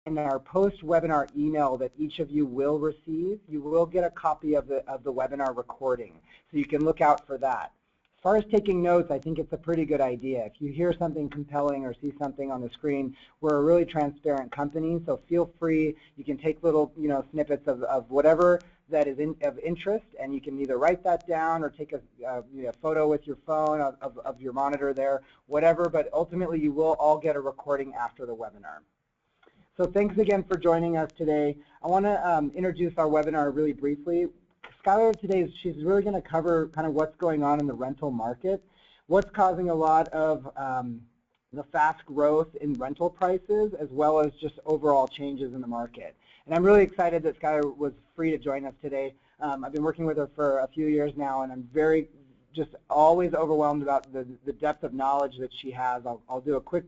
in our post-webinar email that each of you will receive, you will get a copy of the webinar recording. So you can look out for that. As far as taking notes, I think it's a pretty good idea. If you hear something compelling or see something on the screen, we're a really transparent company, so feel free. You can take little snippets of whatever that is of interest, and you can either write that down or take a photo with your phone of your monitor there, whatever, but ultimately you will all get a recording after the webinar. So thanks again for joining us today. I want to introduce our webinar really briefly. Skylar today, she's really going to cover kind of what's going on in the rental market, what's causing a lot of the fast growth in rental prices, as well as just overall changes in the market. And I'm really excited that Skylar was free to join us today. I've been working with her for a few years now, and I'm just always overwhelmed about the depth of knowledge that she has. I'll do a quick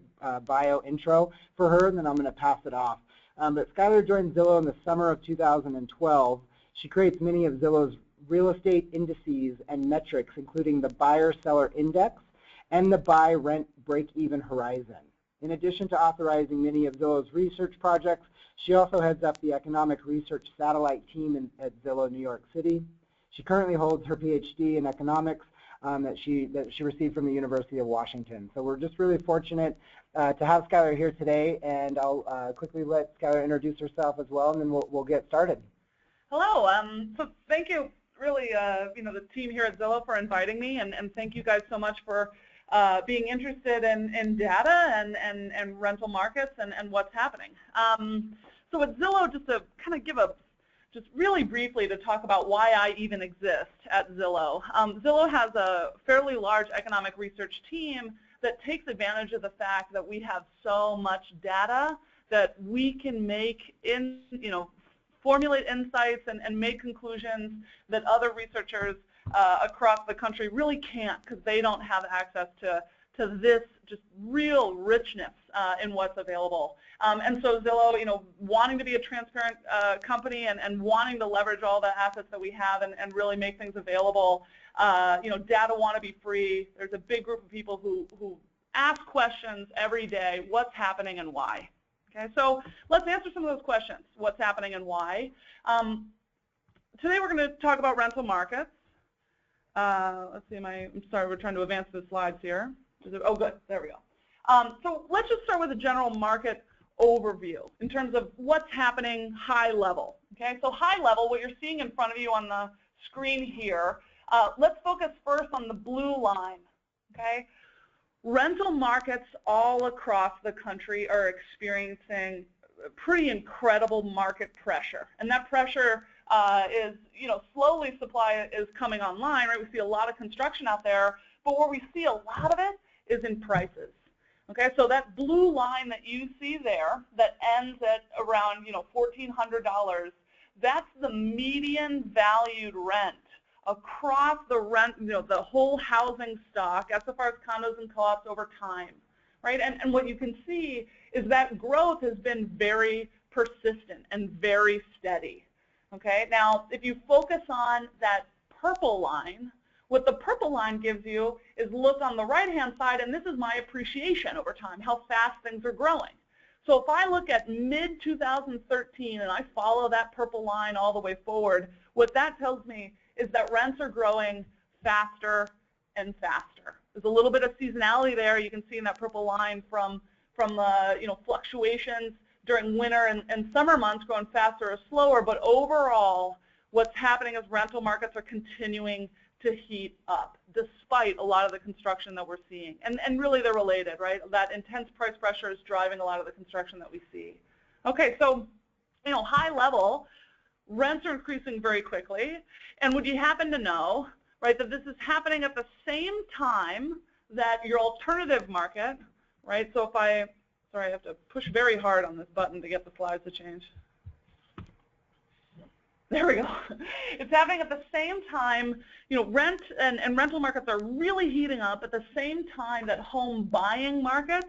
bio intro for her, and then I'm going to pass it off. But Skylar joined Zillow in the summer of 2012. She creates many of Zillow's real estate indices and metrics, including the buyer-seller index and the buy-rent break-even horizon. In addition to authorizing many of Zillow's research projects, she also heads up the economic research satellite team at Zillow New York City. She currently holds her PhD in economics that she received from the University of Washington. So we're just really fortunate to have Skylar here today, and I'll quickly let Skylar introduce herself as well, and then we'll get started. Hello. So thank you, really, the team here at Zillow for inviting me, and thank you guys so much for being interested in data and rental markets and what's happening. So at Zillow, just to kind of give just really briefly to talk about why I even exist at Zillow. Zillow has a fairly large economic research team that takes advantage of the fact that we have so much data that we can make formulate insights and make conclusions that other researchers across the country really can't, because they don't have access to this just real richness in what's available. And so Zillow, wanting to be a transparent company and wanting to leverage all the assets that we have and really make things available, data want to be free. There's a big group of people who ask questions every day, what's happening and why. Okay, so let's answer some of those questions. What's happening and why? Today we're going to talk about rental markets. Let's see, I'm sorry, we're trying to advance the slides here. Oh, good, there we go. So let's just start with a general market overview in terms of what's happening high level. Okay, so high level, what you're seeing in front of you on the screen here, let's focus first on the blue line. Okay. Rental markets all across the country are experiencing pretty incredible market pressure, and that pressure is, slowly supply is coming online, right? We see a lot of construction out there, but where we see a lot of it is in prices. Okay, so that blue line that you see there that ends at around, $1,400, that's the median valued rent across the rent, the whole housing stock, SFRs, condos, and co-ops over time, right? And what you can see is that growth has been very persistent and very steady, okay? Now, if you focus on that purple line, what the purple line gives you is look on the right-hand side, and this is my appreciation over time, how fast things are growing. So if I look at mid-2013 and I follow that purple line all the way forward, what that tells me is that rents are growing faster and faster. There's a little bit of seasonality there. You can see in that purple line from the fluctuations during winter and summer months growing faster or slower, but overall what's happening is rental markets are continuing to heat up despite a lot of the construction that we're seeing. And really they're related, right? That intense price pressure is driving a lot of the construction that we see. Okay, so high level, rents are increasing very quickly, and would you happen to know, right, that this is happening at the same time that your alternative market, right, so if I have to push very hard on this button to get the slides to change. There we go. It's happening at the same time, rent and rental markets are really heating up at the same time that home buying markets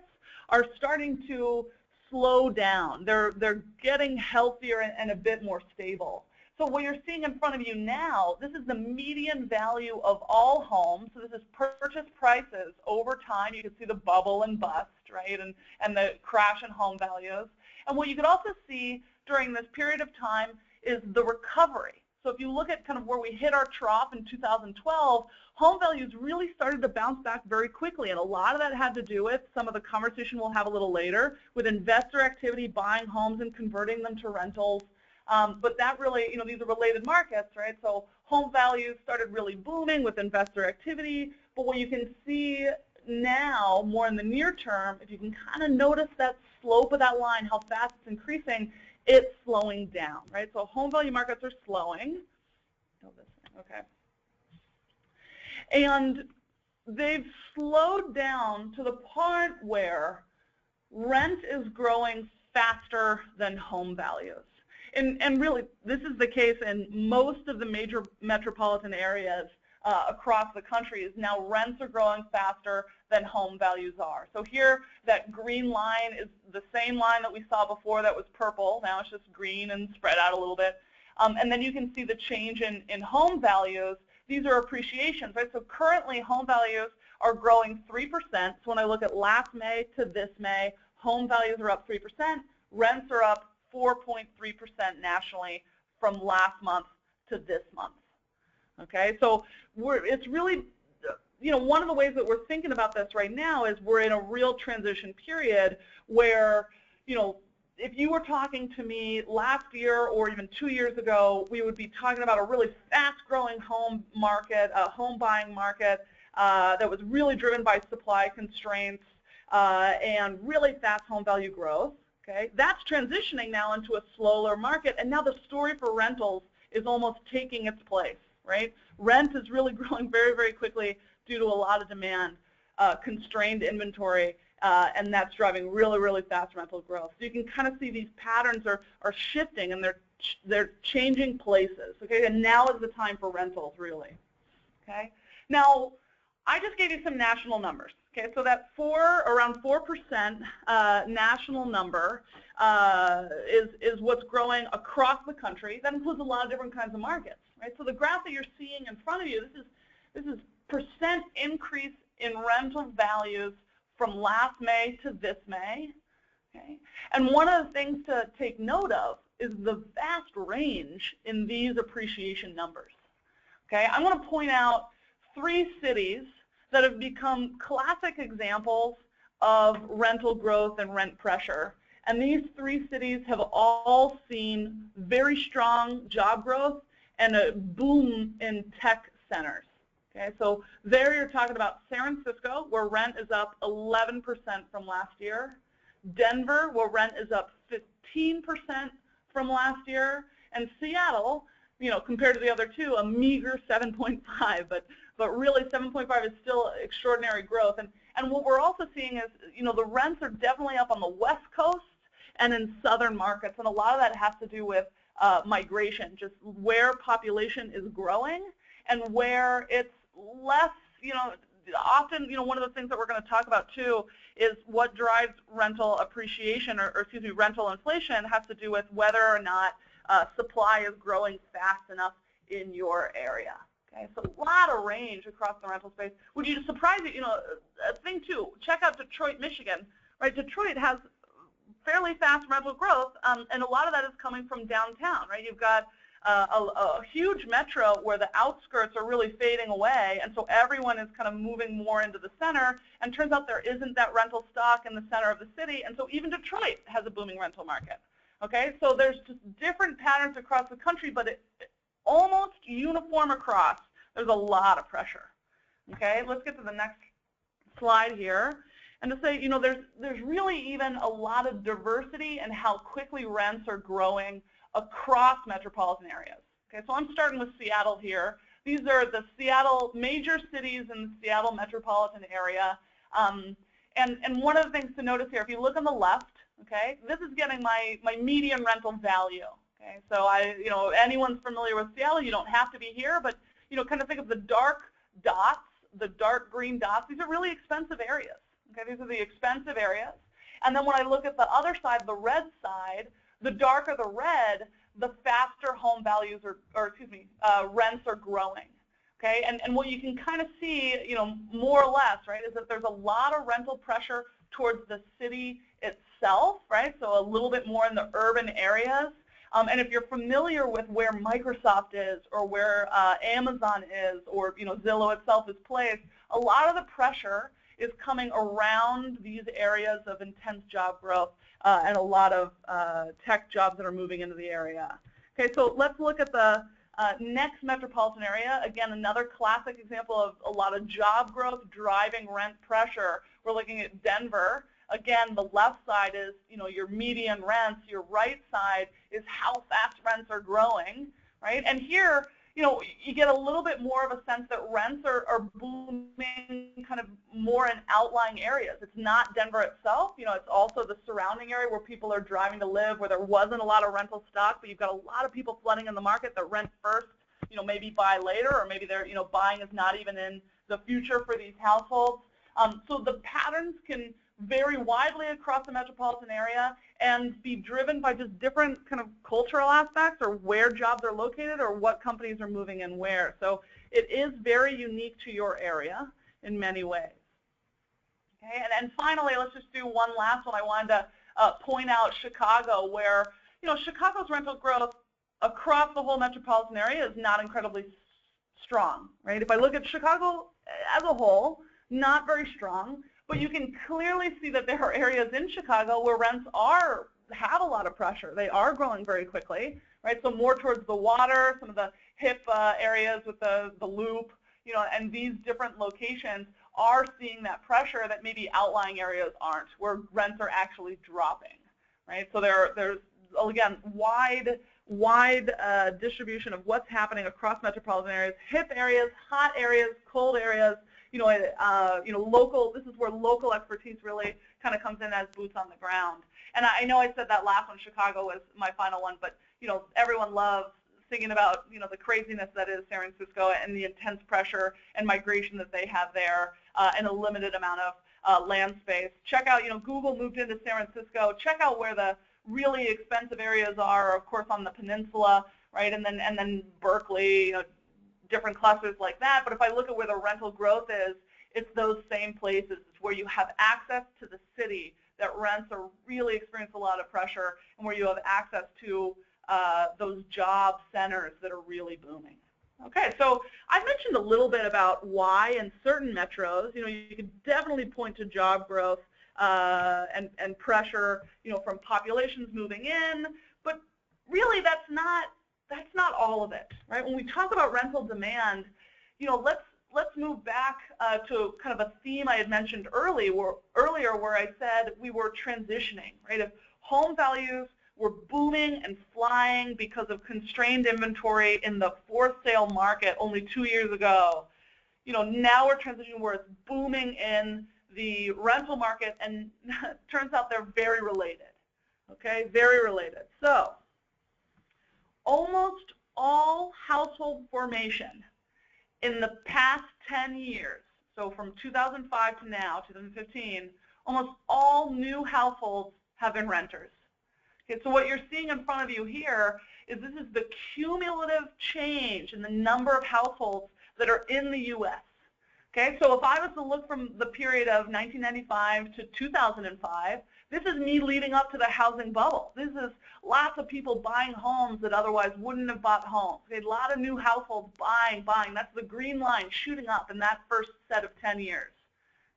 are starting to slow down. They're getting healthier and a bit more stable. So what you're seeing in front of you now, this is the median value of all homes. So this is purchase prices over time. You can see the bubble and bust, right, and the crash in home values. And what you could also see during this period of time is the recovery. So if you look at kind of where we hit our trough in 2012, home values really started to bounce back very quickly. And a lot of that had to do with some of the conversation we'll have a little later with investor activity, buying homes and converting them to rentals. But that really, these are related markets, right? So home values started really booming with investor activity. But what you can see now, more in the near term, if you can kind of notice that slope of that line, how fast it's increasing, it's slowing down, right? So home value markets are slowing. Okay. And they've slowed down to the point where rent is growing faster than home values. And really, this is the case in most of the major metropolitan areas across the country. Is now rents are growing faster than home values are. So here, that green line is the same line that we saw before that was purple. Now it's just green and spread out a little bit. And then you can see the change in home values. These are appreciations, right? So currently, home values are growing 3%. So when I look at last May to this May, home values are up 3%. Rents are up 4.3% nationally from last month to this month. Okay, so it's really, one of the ways that we're thinking about this right now is we're in a real transition period where, if you were talking to me last year or even 2 years ago, we would be talking about a really fast-growing home market, a home buying market that was really driven by supply constraints and really fast home value growth. Okay, that's transitioning now into a slower market, and now the story for rentals is almost taking its place. Right? Rent is really growing very, very quickly due to a lot of demand, constrained inventory, and that's driving really, really fast rental growth. So you can kind of see these patterns are shifting, and they're changing places. Okay, and now is the time for rentals, really. Okay, now I just gave you some national numbers. Okay, so that around 4% national number is what's growing across the country. That includes a lot of different kinds of markets, right? So the graph that you're seeing in front of you, this is percent increase in rental values from last May to this May. Okay, and one of the things to take note of is the vast range in these appreciation numbers. Okay, I'm going to point out 3 cities that have become classic examples of rental growth and rent pressure. And these 3 cities have all seen very strong job growth and a boom in tech centers. Okay, so there you're talking about San Francisco, where rent is up 11% from last year. Denver, where rent is up 15% from last year. And Seattle, compared to the other 2, a meager 7.5, but really 7.5 is still extraordinary growth. And what we're also seeing is, the rents are definitely up on the West Coast and in southern markets, and a lot of that has to do with migration, just where population is growing and where it's less, often, one of the things that we're going to talk about too is what drives rental appreciation or rental inflation has to do with whether or not supply is growing fast enough in your area. Okay, so a lot of range across the rental space. Would you surprise you? A thing too. Check out Detroit, Michigan. Right, Detroit has fairly fast rental growth, and a lot of that is coming from downtown. Right, you've got a huge metro where the outskirts are really fading away, and so everyone is kind of moving more into the center. And turns out there isn't that rental stock in the center of the city, and so even Detroit has a booming rental market. Okay, so there's just different patterns across the country, but it almost uniform across. There's a lot of pressure. Okay, let's get to the next slide here. And to say, there's really even a lot of diversity in how quickly rents are growing across metropolitan areas. Okay, so I'm starting with Seattle here. These are the Seattle major cities in the Seattle metropolitan area. And one of the things to notice here, if you look on the left, okay, this is getting my median rental value. Okay, so anyone's familiar with Seattle, you don't have to be here, but kind of think of the dark dots, the dark green dots. These are really expensive areas. Okay, these are the expensive areas. And then when I look at the other side, the red side, the darker the red, the faster home values rents are growing. Okay, and what you can kind of see, more or less, right, is that there's a lot of rental pressure towards the city itself, right? So a little bit more in the urban areas. And if you're familiar with where Microsoft is, or where Amazon is, or Zillow itself is placed, a lot of the pressure is coming around these areas of intense job growth and a lot of tech jobs that are moving into the area. Okay, so let's look at the next metropolitan area. Again, another classic example of a lot of job growth driving rent pressure. We're looking at Denver. Again, the left side is, your median rents. Your right side is how fast rents are growing, right? And here, you get a little bit more of a sense that rents are booming kind of more in outlying areas. It's not Denver itself. It's also the surrounding area where people are driving to live, where there wasn't a lot of rental stock, but you've got a lot of people flooding in the market that rent first, maybe buy later, or maybe they're, buying is not even in the future for these households. So the patterns can vary widely across the metropolitan area and be driven by just different kind of cultural aspects, or where jobs are located, or what companies are moving in where. So it is very unique to your area in many ways. Okay, and finally, let's just do one last one. I wanted to point out Chicago, where Chicago's rental growth across the whole metropolitan area is not incredibly strong, right? If I look at Chicago as a whole, not very strong. But you can clearly see that there are areas in Chicago where rents have a lot of pressure. They are growing very quickly, right? So more towards the water, some of the hip areas with the loop, and these different locations are seeing that pressure that maybe outlying areas aren't, where rents are actually dropping, right? So there's again wide distribution of what's happening across metropolitan areas, hip areas, hot areas, cold areas. Local. This is where local expertise really kind of comes in as boots on the ground. And I know I said that last one, Chicago, was my final one, but everyone loves thinking about the craziness that is San Francisco and the intense pressure and migration that they have there, and a limited amount of land space. Check out, Google moved into San Francisco. Check out where the really expensive areas are, of course, on the peninsula, right? And then Berkeley, different clusters like that. But if I look at where the rental growth is, it's those same places. It's where you have access to the city that rents are really experiencing a lot of pressure, and where you have access to those job centers that are really booming. Okay, so I mentioned a little bit about why in certain metros, you could definitely point to job growth and pressure, from populations moving in, but really that's not all of it, right? When we talk about rental demand, let's move back to kind of a theme I had mentioned earlier where I said we were transitioning, right? If home values were booming and flying because of constrained inventory in the for sale market only 2 years ago, now we're transitioning where it's booming in the rental market, and it turns out they're very related, okay? Very related. So almost all household formation in the past 10 years, so from 2005 to now, 2015, almost all new households have been renters. Okay, so what you're seeing in front of you here is this is the cumulative change in the number of households that are in the U.S. Okay, so if I was to look from the period of 1995 to 2005, this is me leading up to the housing bubble. This is lots of people buying homes that otherwise wouldn't have bought homes. Okay, a lot of new households buying. That's the green line shooting up in that first set of 10 years.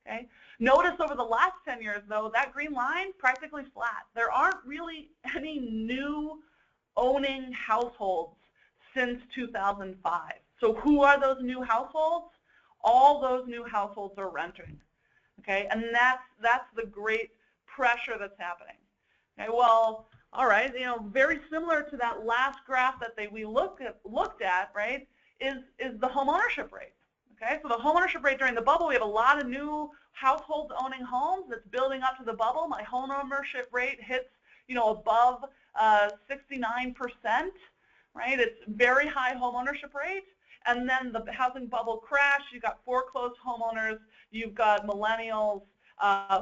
Okay, notice over the last 10 years, though, that green line practically flat. There aren't really any new owning households since 2005. So who are those new households? All those new households are renting. Okay, and that's the great pressure that's happening. Okay, well, all right, very similar to that last graph that we looked at, right, is the home ownership rate. Okay, so the home ownership rate during the bubble, we have a lot of new households owning homes. That's building up to the bubble. My home ownership rate hits, above 69%, right? It's very high home ownership rate. And then the housing bubble crashed. You've got foreclosed homeowners. You've got millennials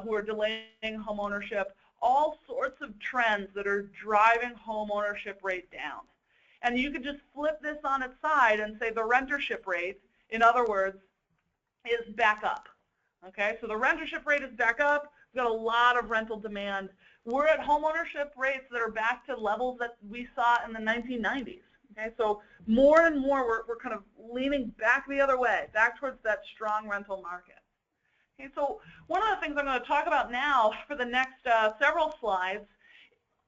who are delaying home ownership. All sorts of trends that are driving home ownership rate down. And you could just flip this on its side and say the rentership rate in other words, is back up. Okay, so the rentership rate is back up. We've got a lot of rental demand. We're at homeownership rates that are back to levels that we saw in the 1990s. Okay, so more and more we're kind of leaning back the other way, back towards that strong rental market. Okay, so one of the things I'm going to talk about now for the next several slides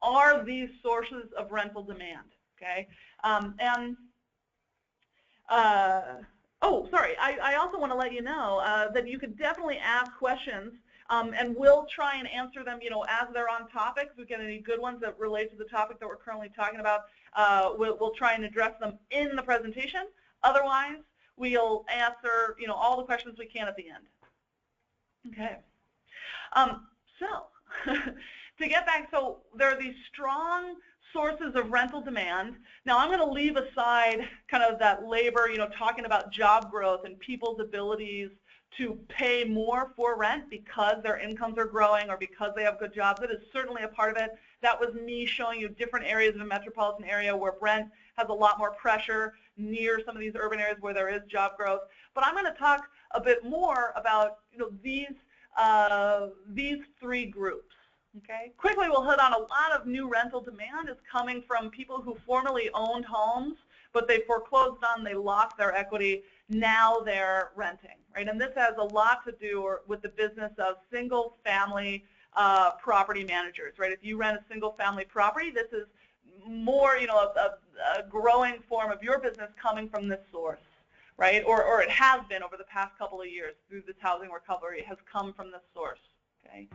are these sources of rental demand. Okay, oh, sorry, I also want to let you know that you could definitely ask questions, and we'll try and answer them, as they're on topics. If we get any good ones that relate to the topic that we're currently talking about, we'll try and address them in the presentation. Otherwise, we'll answer, all the questions we can at the end. Okay. So to get back, so there are these strong sources of rental demand. Now I'm going to leave aside kind of that labor, talking about job growth and people's abilities to pay more for rent because their incomes are growing or because they have good jobs. That is certainly a part of it. That was me showing you different areas of a metropolitan area where rent has a lot more pressure near some of these urban areas where there is job growth. But I'm going to talk a bit more about these three groups. Okay. Quickly, we'll hit on a lot of new rental demand is coming from people who formerly owned homes, but they foreclosed on, they lost their equity, now they're renting, right? And this has a lot to do with the business of single-family property managers, right? If you rent a single-family property, this is more, a growing form of your business coming from this source, right? Or it has been over the past couple of years through this housing recovery. It has come from this source, okay?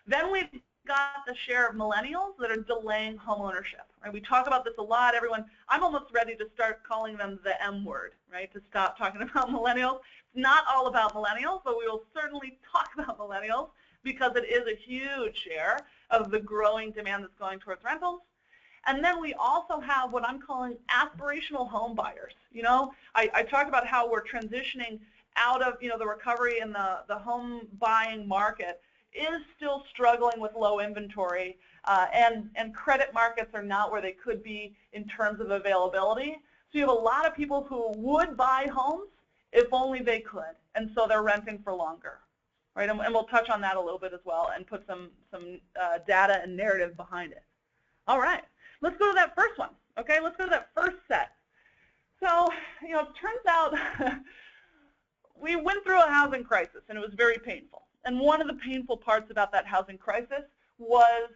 Then we've got the share of millennials that are delaying home ownership. Right? We talk about this a lot. Everyone, I'm almost ready to start calling them the M word, right? To stop talking about millennials. It's not all about millennials, but we will certainly talk about millennials because it is a huge share of the growing demand that's going towards rentals. And then we also have what I'm calling aspirational home buyers. I talked about how we're transitioning out of the recovery in the home buying market is still struggling with low inventory, and credit markets are not where they could be in terms of availability. So you have a lot of people who would buy homes if only they could, and so they're renting for longer, right? And we'll touch on that a little bit as well and put some data and narrative behind it. All right, let's go to that first one. Okay, let's go to that first set. So it turns out we went through a housing crisis, and it was very painful. And one of the painful parts about that housing crisis was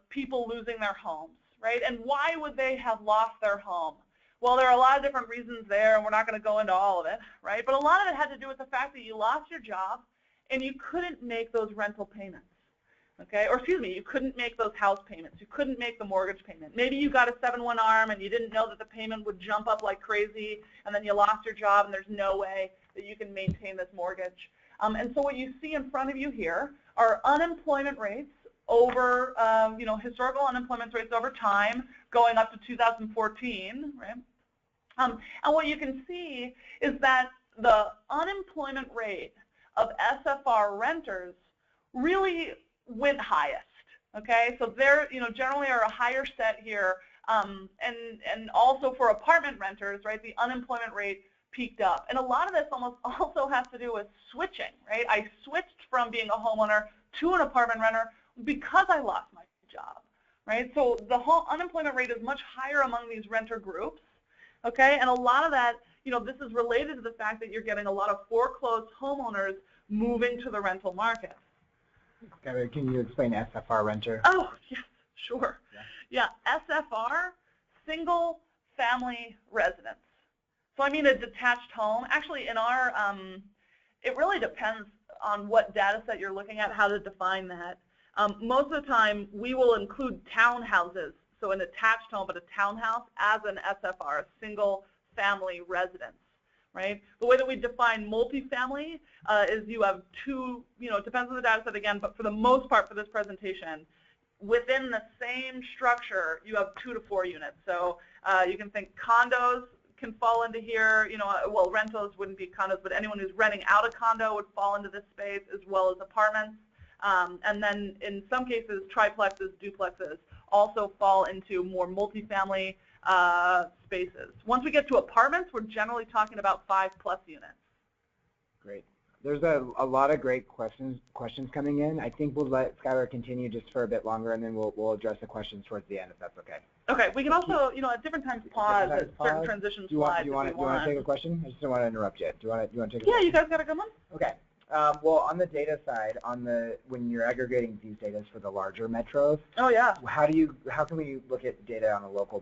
people losing their homes, right? And why would they have lost their home? Well, there are a lot of different reasons there, and we're not going to go into all of it, right? But a lot of it had to do with the fact that you lost your job and you couldn't make those rental payments, okay? Or excuse me, you couldn't make those house payments. You couldn't make the mortgage payment. Maybe you got a 7-1 arm and you didn't know that the payment would jump up like crazy, and then you lost your job and there's no way that you can maintain this mortgage. And so what you see in front of you here are unemployment rates over, historical unemployment rates over time, going up to 2014, right? And what you can see is that the unemployment rate of SFR renters really went highest, okay? So they're, generally are a higher set here, and also for apartment renters, right, the unemployment rate peaked up. And a lot of this almost also has to do with switching, right? I switched from being a homeowner to an apartment renter because I lost my job, right? So the whole unemployment rate is much higher among these renter groups, okay? And a lot of that, this is related to the fact that you're getting a lot of foreclosed homeowners moving to the rental market. Okay, can you explain SFR renter? Oh, yes, sure. Yeah, SFR, single family residence. So I mean a detached home. Actually, in our, it really depends on what data set you're looking at, how to define that. Most of the time, we will include townhouses, so an attached home, but a townhouse as an SFR, a single family residence, right? The way that we define multifamily is you have two, it depends on the data set again, but for the most part for this presentation, within the same structure, you have 2 to 4 units. So you can think condos can fall into here, well, rentals wouldn't be condos, but anyone who's renting out a condo would fall into this space, as well as apartments. And then in some cases, triplexes, duplexes also fall into more multifamily spaces. Once we get to apartments, we're generally talking about 5+ units. Great. There's a lot of great questions coming in. I think we'll let Skylar continue just for a bit longer, and then we'll address the questions towards the end, if that's okay. Okay. We can also, at different times pause at certain transition slides. Do you want to take a question? I just don't want to interrupt you. Do you want to take a Yeah, question? you guys got a good one? Okay. Well, on the data side, when you're aggregating these data for the larger metros, oh yeah, how can we look at data on a local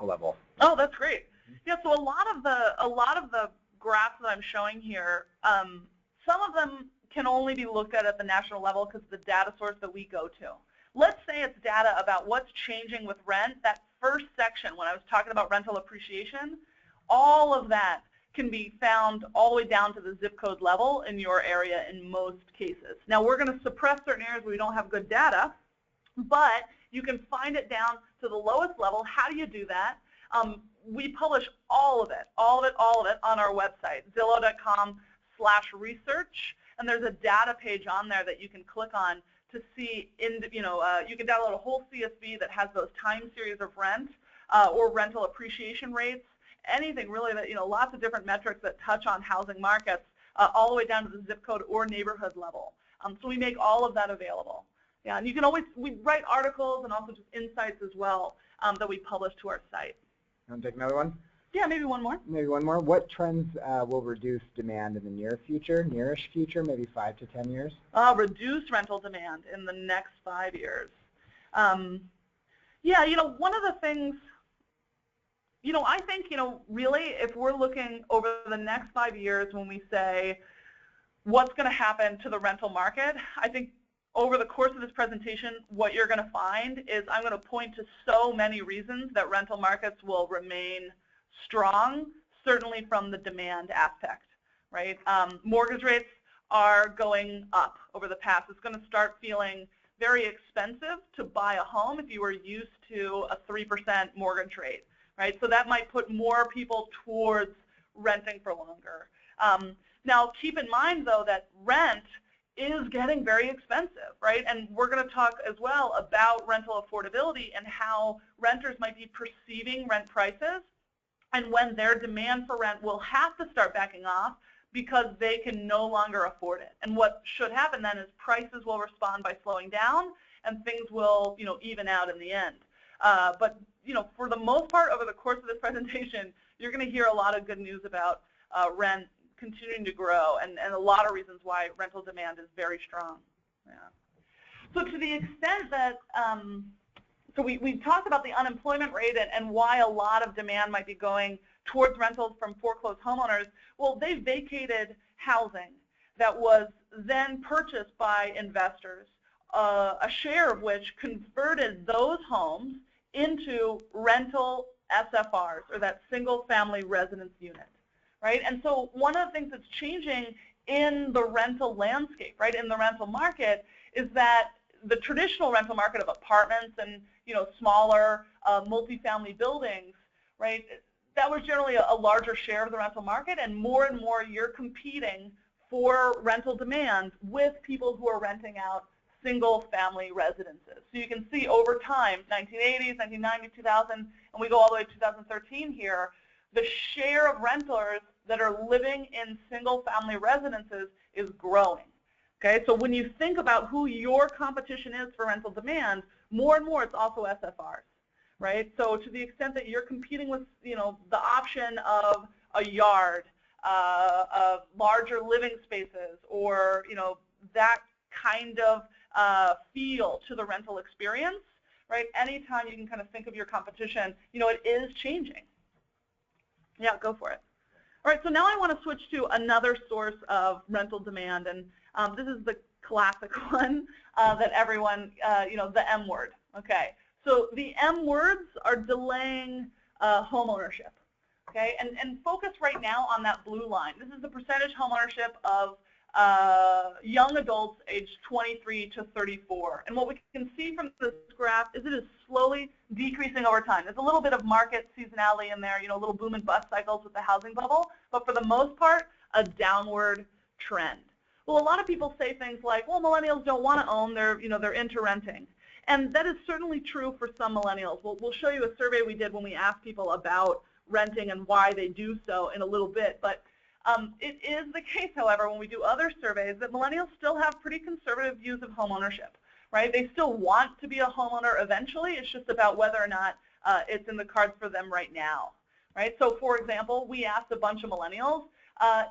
level? Oh, that's great. Yeah, so a lot of the graphs that I'm showing here, some of them can only be looked at the national level because the data source that we go to. Let's say it's data about what's changing with rent. That first section, when I was talking about rental appreciation, all of that can be found all the way down to the zip code level in your area in most cases. Now, we're going to suppress certain areas where we don't have good data, but you can find it down to the lowest level. How do you do that? We publish all of it on our website, Zillow.com/research, and there's a data page on there that you can click on to see, you can download a whole CSV that has those time series of rent or rental appreciation rates, anything really that, lots of different metrics that touch on housing markets all the way down to the zip code or neighborhood level. So we make all of that available. Yeah, and you can we write articles and also just insights as well that we publish to our site. Want to take another one? Yeah, maybe one more. Maybe one more. What trends will reduce demand in the nearish future, maybe 5 to 10 years? Reduce rental demand in the next 5 years. Yeah, one of the things, I think, really, if we're looking over the next 5 years when we say what's going to happen to the rental market, I think over the course of this presentation, what you're going to find is I'm going to point to so many reasons that rental markets will remain strong, certainly from the demand aspect, right? Mortgage rates are going up over the past. It's going to start feeling very expensive to buy a home if you were used to a 3% mortgage rate, right? So that might put more people towards renting for longer. Now, keep in mind, though, that rent is getting very expensive, right? And we're going to talk as well about rental affordability and how renters might be perceiving rent prices and when their demand for rent will have to start backing off because they can no longer afford it. And what should happen then is prices will respond by slowing down and things will, even out in the end. But, for the most part, over the course of this presentation, you're going to hear a lot of good news about rent continuing to grow and a lot of reasons why rental demand is very strong. Yeah. So to the extent that, so we talked about the unemployment rate and why a lot of demand might be going towards rentals from foreclosed homeowners. Well, they vacated housing that was then purchased by investors, a share of which converted those homes into rental SFRs, or that single family residence unit. Right? And so one of the things that's changing in the rental landscape, right, in the rental market, is that the traditional rental market of apartments and, smaller multifamily buildings, right, that was generally a larger share of the rental market, and more you're competing for rental demand with people who are renting out single family residences. So you can see over time, 1980s, 1990s, 2000, and we go all the way to 2013 here, the share of renters that are living in single-family residences is growing. Okay, so when you think about who your competition is for rental demand, more and more it's also SFRs, right? So to the extent that you're competing with, the option of a yard, of larger living spaces, or that kind of feel to the rental experience, right? Anytime you can kind of think of your competition, it is changing. Yeah, go for it. All right, so now I want to switch to another source of rental demand, and this is the classic one that everyone, the M word. Okay, so the M words are delaying home ownership. Okay, and focus right now on that blue line. This is the percentage home ownership of young adults aged 23 to 34. And what we can see from this graph is it is slowly decreasing over time. There's a little bit of market seasonality in there, little boom and bust cycles with the housing bubble, but for the most part, a downward trend. Well, a lot of people say things like, well, millennials don't want to own, they're into renting. And that is certainly true for some millennials. We'll show you a survey we did when we asked people about renting and why they do so in a little bit. But it is the case, however, when we do other surveys, that millennials still have pretty conservative views of home ownership, right? They still want to be a homeowner eventually. It's just about whether or not it's in the cards for them right now, right? So, for example, we asked a bunch of millennials,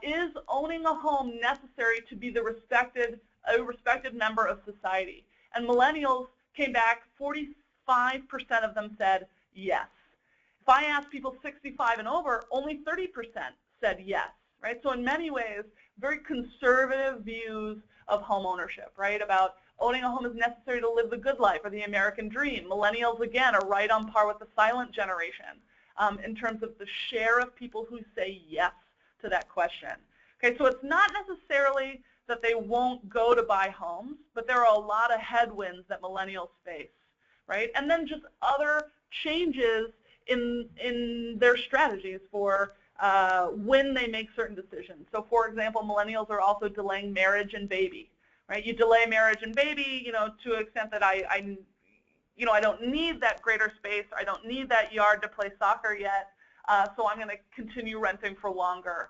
is owning a home necessary to be a respected member of society? And millennials came back, 45% of them said yes. If I asked people 65 and over, only 30% said yes, right? So in many ways, very conservative views of home ownership, right? About owning a home is necessary to live the good life or the American dream. Millennials, again, are right on par with the silent generation in terms of the share of people who say yes to that question. Okay, so it's not necessarily that they won't go to buy homes, but there are a lot of headwinds that millennials face, right? And then just other changes in their strategies for when they make certain decisions. So, for example, millennials are also delaying marriage and baby, right? You delay marriage and baby, to an extent that I don't need that greater space. I don't need that yard to play soccer yet. So I'm going to continue renting for longer.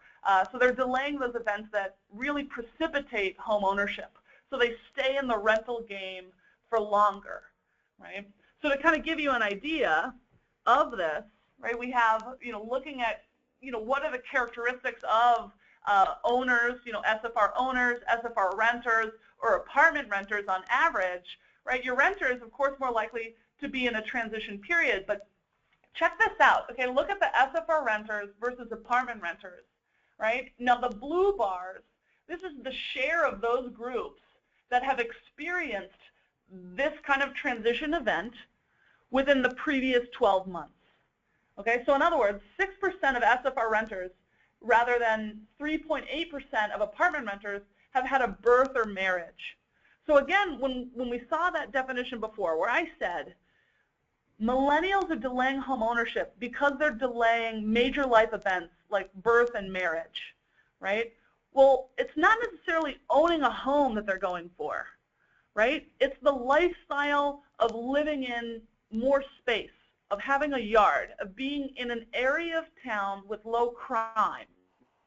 So they're delaying those events that really precipitate home ownership. So they stay in the rental game for longer, right? So to kind of give you an idea of this, right, we have, looking at, what are the characteristics of owners, SFR owners, SFR renters, or apartment renters on average, right? Your renter is, of course, more likely to be in a transition period, but check this out. Okay, look at the SFR renters versus apartment renters, right? Now, the blue bars, this is the share of those groups that have experienced this kind of transition event within the previous 12 months. Okay, so in other words, 6% of SFR renters, rather than 3.8% of apartment renters, have had a birth or marriage. So again, when we saw that definition before, where I said, millennials are delaying home ownership because they're delaying major life events like birth and marriage, right? Well, it's not necessarily owning a home that they're going for, right? It's the lifestyle of living in more space, of having a yard, of being in an area of town with low crime,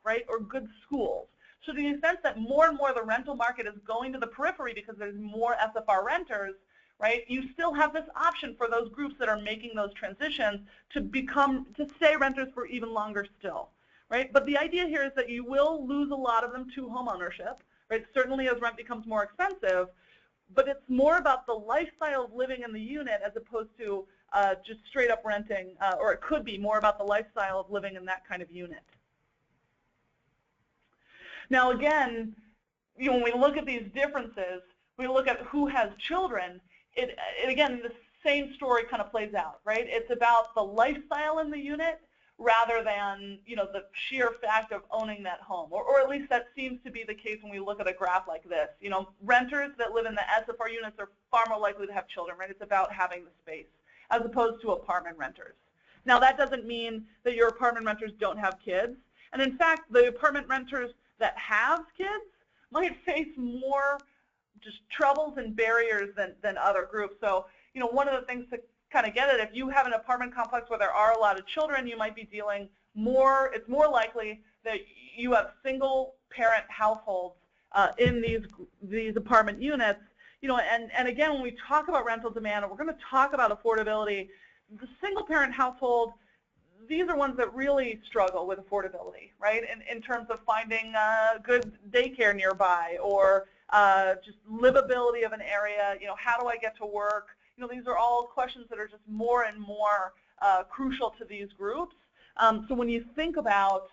right, or good schools. So to the extent that more and more of the rental market is going to the periphery because there's more SFR renters, right, you still have this option for those groups that are making those transitions to stay renters for even longer still, right? But the idea here is that you will lose a lot of them to home ownership, right? Certainly as rent becomes more expensive, but it's more about the lifestyle of living in the unit as opposed to just straight up renting, or it could be more about the lifestyle of living in that kind of unit. Now again, when we look at these differences, we look at who has children, it again, the same story kind of plays out, right? It's about the lifestyle in the unit rather than, the sheer fact of owning that home, or at least that seems to be the case when we look at a graph like this. Renters that live in the SFR units are far more likely to have children, right? It's about having the space as opposed to apartment renters. Now that doesn't mean that your apartment renters don't have kids, and in fact, the apartment renters that have kids might face more just troubles and barriers than other groups. So, one of the things to kind of get it, if you have an apartment complex where there are a lot of children, you might be dealing more, it's more likely that you have single parent households in these apartment units. And again, when we talk about rental demand, and we're going to talk about affordability, the single parent household, these are ones that really struggle with affordability, right? In terms of finding good daycare nearby, or just livability of an area, how do I get to work? These are all questions that are just more and more crucial to these groups. So when you think about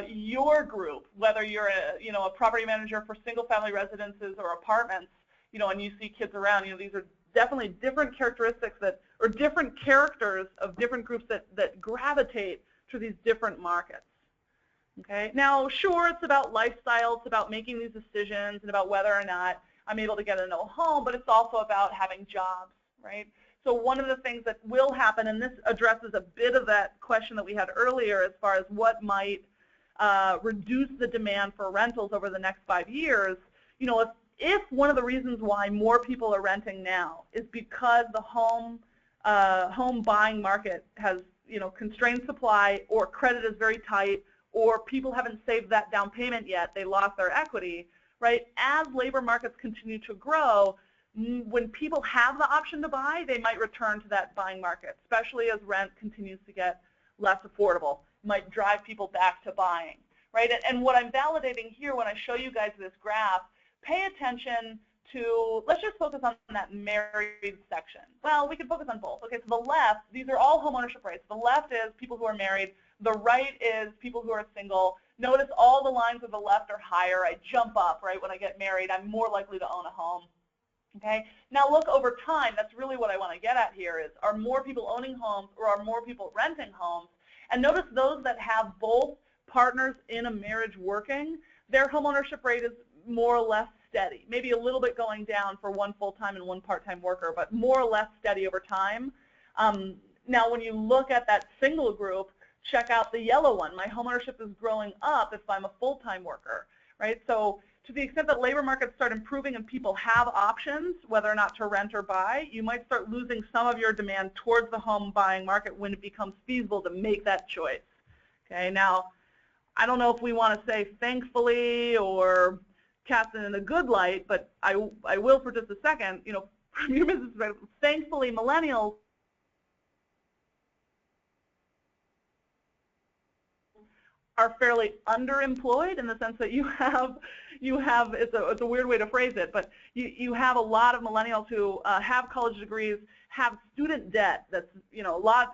your group, whether you're a property manager for single family residences or apartments, and you see kids around, these are definitely different characteristics or different characters of different groups that gravitate to these different markets. Okay, now sure, it's about lifestyle, it's about making these decisions and about whether or not I'm able to get a no home, but it's also about having jobs, right? So one of the things that will happen, and this addresses a bit of that question that we had earlier as far as what might reduce the demand for rentals over the next 5 years, if one of the reasons why more people are renting now is because the home buying market has, constrained supply, or credit is very tight, or people haven't saved that down payment yet, they lost their equity, right? As labor markets continue to grow, when people have the option to buy, they might return to that buying market, especially as rent continues to get less affordable. It might drive people back to buying, right? And what I'm validating here when I show you guys this graph, pay attention to, let's just focus on that married section. Well, we can focus on both. Okay, so the left, these are all home ownership rates. The left is people who are married. The right is people who are single. Notice all the lines of the left are higher. I jump up, right? When I get married, I'm more likely to own a home. Okay, now look over time, that's really what I want to get at here is, are more people owning homes or are more people renting homes? And notice those that have both partners in a marriage working, their home ownership rate is more or less steady, maybe a little bit going down for one full-time and one part-time worker, but more or less steady over time. Now when you look at that single group, check out the yellow one. My home ownership is growing up if I'm a full-time worker, right? So to the extent that labor markets start improving and people have options, whether or not to rent or buy, you might start losing some of your demand towards the home buying market when it becomes feasible to make that choice. Okay, now, I don't know if we want to say thankfully or cast it in a good light, but I will for just a second, from your business perspective, thankfully millennials are fairly underemployed in the sense that you have it's a weird way to phrase it, but you have a lot of millennials who have college degrees, have student debt that's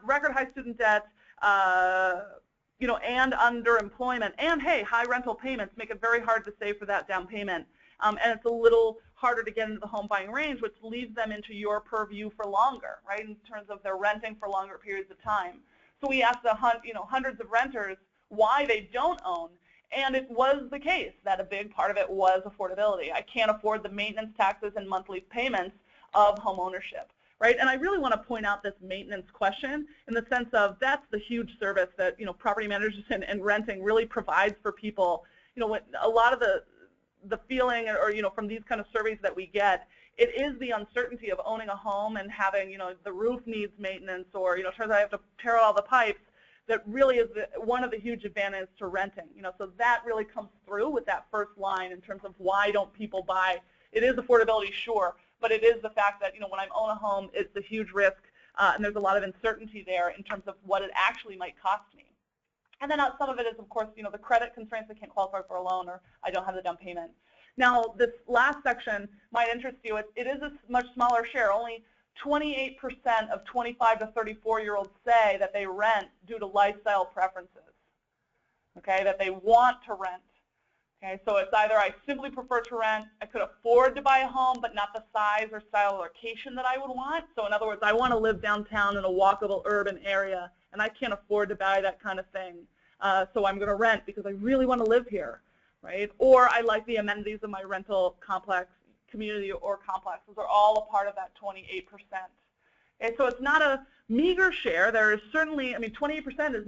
record high student debt, and underemployment, and hey, high rental payments make it very hard to save for that down payment, and it's a little harder to get into the home buying range, which leads them into your purview for longer, right? In terms of they're renting for longer periods of time. So we asked the hundreds of renters why they don't own, and it was the case that a big part of it was affordability. I can't afford the maintenance taxes and monthly payments of home ownership, right? And I really want to point out this maintenance question in the sense of that's the huge service that property managers and renting really provides for people. When a lot of the feeling or from these kind of surveys that we get, it is the uncertainty of owning a home and having the roof needs maintenance, or turns out I have to tear out all the pipes. That really is one of the huge advantages to renting. So that really comes through with that first line in terms of why don't people buy. It is affordability, sure, but it is the fact that when I own a home, it's a huge risk, and there's a lot of uncertainty there in terms of what it actually might cost me. And then some of it is, of course, the credit constraints. I can't qualify for a loan, or I don't have the down payment. Now, this last section might interest you. It is a much smaller share. Only 28% of 25 to 34-year-olds say that they rent due to lifestyle preferences, okay, that they want to rent. Okay, so it's either I simply prefer to rent, I could afford to buy a home, but not the size or style or location that I would want. So in other words, I want to live downtown in a walkable urban area, and I can't afford to buy that kind of thing. So I'm going to rent because I really want to live here, right? Or I like the amenities of my rental complex, community, or complex. Those are all a part of that 28%. Okay, so it's not a meager share. There is certainly, 28% is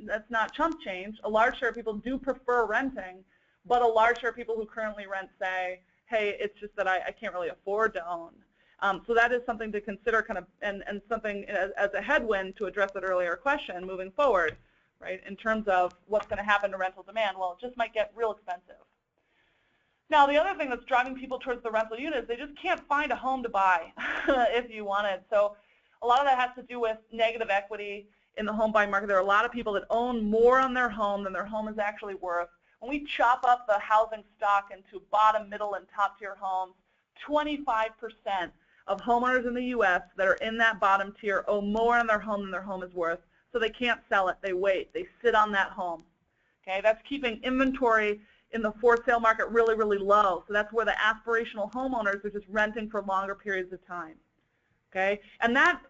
that's not chump change. A large share of people do prefer renting, but a large share of people who currently rent say, hey, it's just that I can't really afford to own. So that is something to consider kind of, and something as a headwind to address that earlier question moving forward, right, in terms of what's going to happen to rental demand. Well, it just might get real expensive. Now, the other thing that's driving people towards the rental unit is they just can't find a home to buy if you wanted. So a lot of that has to do with negative equity in the home buying market. There are a lot of people that own more on their home than their home is actually worth. When we chop up the housing stock into bottom, middle, and top tier homes, 25% of homeowners in the U.S. that are in that bottom tier owe more on their home than their home is worth. So they can't sell it. They wait. They sit on that home. Okay, that's keeping inventory in the for sale market really, really low. So that's where the aspirational homeowners are just renting for longer periods of time. Okay, and that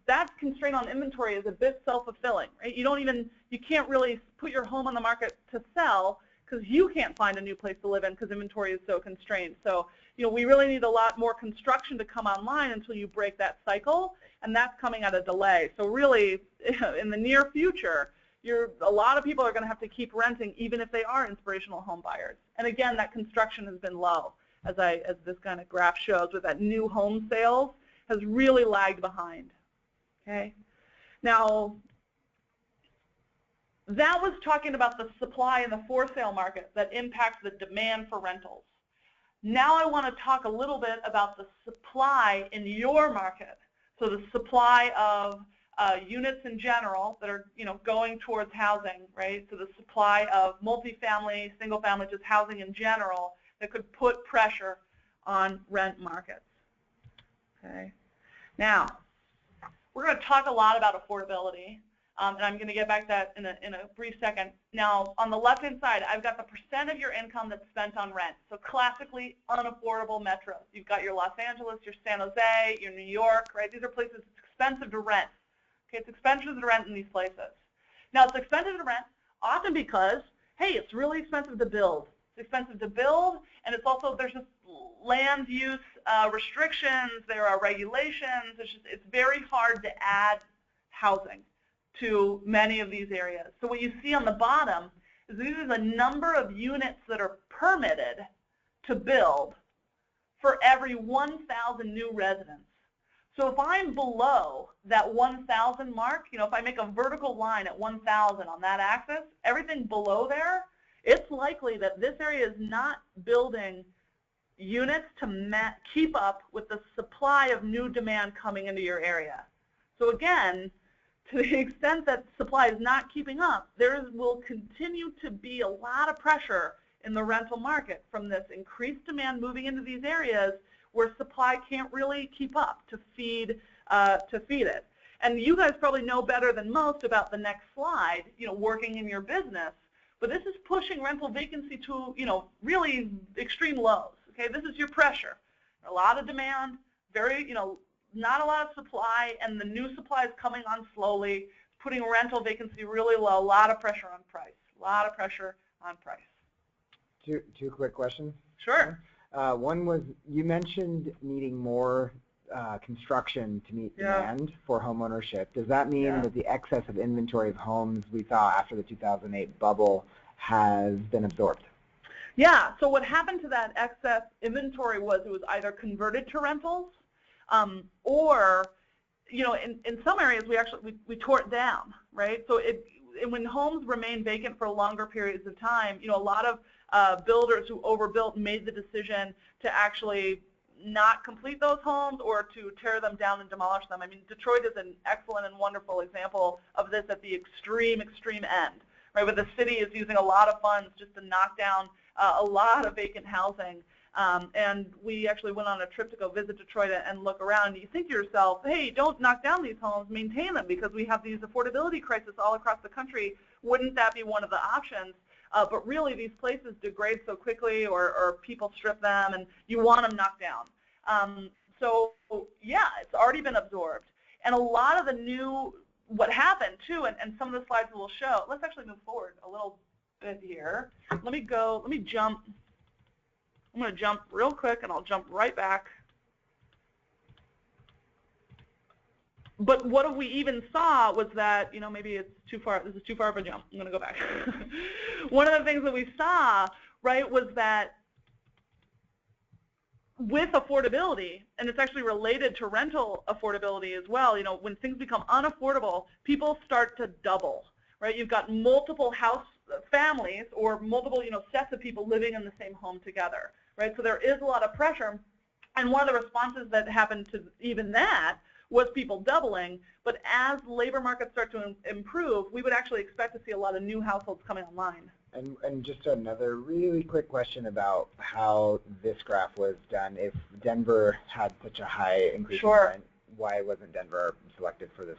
that constraint on inventory is a bit self-fulfilling, right? You can't really put your home on the market to sell because you can't find a new place to live in because inventory is so constrained. So we really need a lot more construction to come online until you break that cycle, and that's coming at a delay. So really, in the near future, a lot of people are going to have to keep renting even if they are inspirational home buyers. And again, that construction has been low. as this kind of graph shows, with that new home sales has really lagged behind. Okay, now that was talking about the supply in the for sale market that impacts the demand for rentals. Now I want to talk a little bit about the supply in your market. So the supply of units in general that are, going towards housing, right? So the supply of multifamily, single family, just housing in general that could put pressure on rent markets. Okay. Now, we're going to talk a lot about affordability. And I'm going to get back to that in a brief second. Now, on the left-hand side, I've got the percent of your income that's spent on rent. So classically unaffordable metros. You've got your Los Angeles, your San Jose, your New York, right? These are places it's expensive to rent. Okay, it's expensive to rent in these places. Now, it's expensive to rent often because, hey, it's really expensive to build. It's expensive to build, and it's also, there's just land use restrictions, there are regulations. It's very hard to add housing to many of these areas. So what you see on the bottom is these are the number of units that are permitted to build for every 1,000 new residents. So if I'm below that 1,000 mark, if I make a vertical line at 1,000 on that axis, everything below there, it's likely that this area is not building units to keep up with the supply of new demand coming into your area. So again, to the extent that supply is not keeping up, there will continue to be a lot of pressure in the rental market from this increased demand moving into these areas where supply can't really keep up to feed it. And you guys probably know better than most about the next slide, working in your business, but this is pushing rental vacancy to, really extreme lows. Okay, this is your pressure. A lot of demand, very, not a lot of supply, and the new supply is coming on slowly, putting rental vacancy really low, a lot of pressure on price, a lot of pressure on price. Two quick questions. Sure. One was, you mentioned needing more construction to meet demand for home ownership. Does that mean that the excess of inventory of homes we saw after the 2008 bubble has been absorbed? Yeah, so what happened to that excess inventory was it was either converted to rentals, or, in some areas we tore it down, right? So when homes remain vacant for longer periods of time, a lot of builders who overbuilt made the decision to actually not complete those homes or to tear them down and demolish them. I mean, Detroit is an excellent and wonderful example of this at the extreme end, right? Where the city is using a lot of funds just to knock down a lot of vacant housing. And we actually went on a trip to go visit Detroit and look around. And you think to yourself, hey, don't knock down these homes, maintain them, because we have these affordability crises all across the country. Wouldn't that be one of the options? But really, these places degrade so quickly, or people strip them, and you want them knocked down. So yeah, it's already been absorbed. And a lot of the new, what happened too, and some of the slides will show, let's actually move forward a little bit here. Let me jump. I'm going to jump real quick, and I'll jump right back. But what we even saw was that, maybe it's too far. This is too far of a jump. I'm going to go back. One of the things that we saw, right, was that with affordability, and it's actually related to rental affordability as well, when things become unaffordable, people start to double, right? You've got multiple house families or multiple, sets of people living in the same home together, right? So there is a lot of pressure. And one of the responses that happened to even that was people doubling. But as labor markets start to improve, we would actually expect to see a lot of new households coming online. And just another really quick question about how this graph was done. If Denver had such a high increase in rent, why wasn't Denver selected for this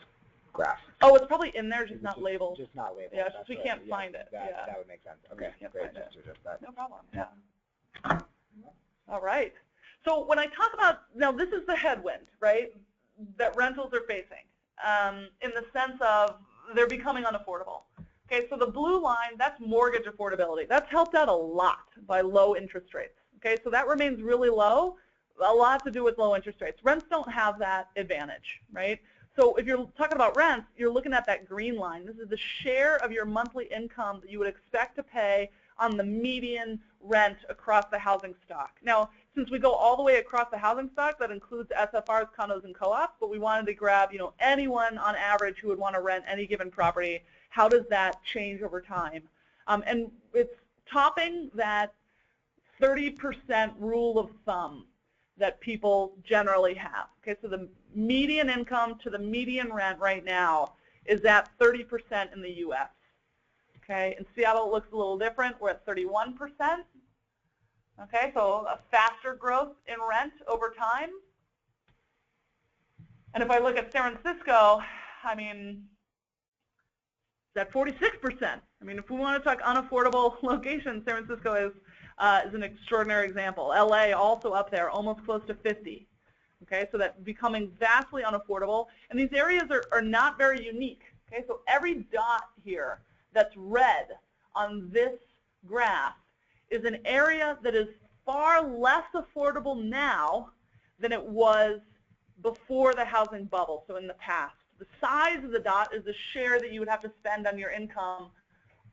graph? Oh, it's probably in there, just not labeled. Just not labeled. Yeah, we can't find it. That would make sense. Okay, great. Just that. No problem. Yeah. All right. So when I talk about, now this is the headwind, right, that rentals are facing, in the sense of they're becoming unaffordable. Okay, so the blue line, that's mortgage affordability. That's helped out a lot by low interest rates. Okay, so that remains really low, a lot to do with low interest rates. Rents don't have that advantage, right? So if you're talking about rents, you're looking at that green line. This is the share of your monthly income that you would expect to pay on the median rent across the housing stock. Now, since we go all the way across the housing stock, that includes SFRs, condos, and co-ops, but we wanted to grab, anyone on average who would want to rent any given property. How does that change over time? And it's topping that 30% rule of thumb that people generally have. Okay, so the median income to the median rent right now is at 30% in the U.S. Okay, in Seattle it looks a little different. We're at 31%. Okay, so a faster growth in rent over time. And if I look at San Francisco, I mean, it's at 46%. I mean, if we want to talk unaffordable locations, San Francisco is an extraordinary example. LA also up there, almost close to 50. Okay, so that's becoming vastly unaffordable. And these areas are not very unique. Okay, so every dot here that's red on this graph is an area that is far less affordable now than it was before the housing bubble, so in the past. The size of the dot is the share that you would have to spend on your income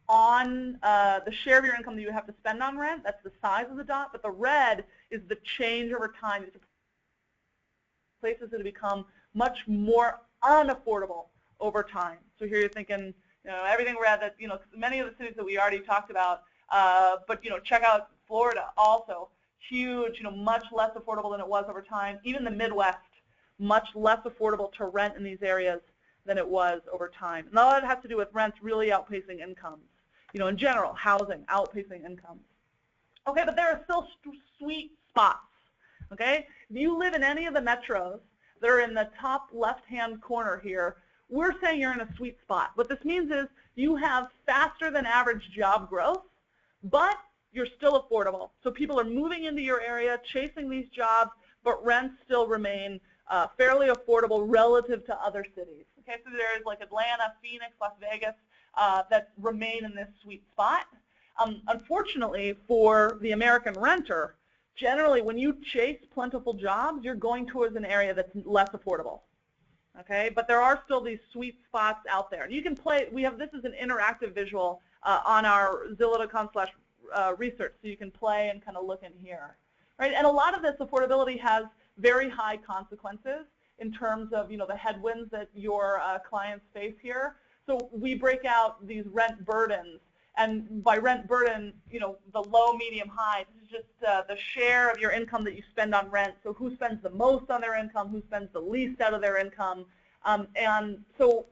on the share of your income that you would have to spend on rent. That's the size of the dot, but the red is the change over time. These are places that have become much more unaffordable over time. So here you're thinking, everything red that, many of the cities that we already talked about, but, check out Florida also. Huge, much less affordable than it was over time. Even the Midwest, much less affordable to rent in these areas than it was over time. And all that has to do with rents really outpacing incomes. In general, housing outpacing incomes. Okay, but there are still sweet spots. Okay, if you live in any of the metros that are in the top left-hand corner here, we're saying you're in a sweet spot. What this means is you have faster than average job growth, but you're still affordable. So people are moving into your area, chasing these jobs, but rents still remain fairly affordable relative to other cities. Okay, so there's like Atlanta, Phoenix, Las Vegas that remain in this sweet spot. Unfortunately, for the American renter, generally when you chase plentiful jobs, you're going towards an area that's less affordable. Okay, but there are still these sweet spots out there. And you can play, this is an interactive visual on our Zillow.com/research, so you can play and kind of look in here. Right, and a lot of this affordability has very high consequences in terms of, the headwinds that your clients face here. So we break out these rent burdens. And by rent burden, the low, medium, high, this is just the share of your income that you spend on rent. So who spends the most on their income, who spends the least out of their income. And so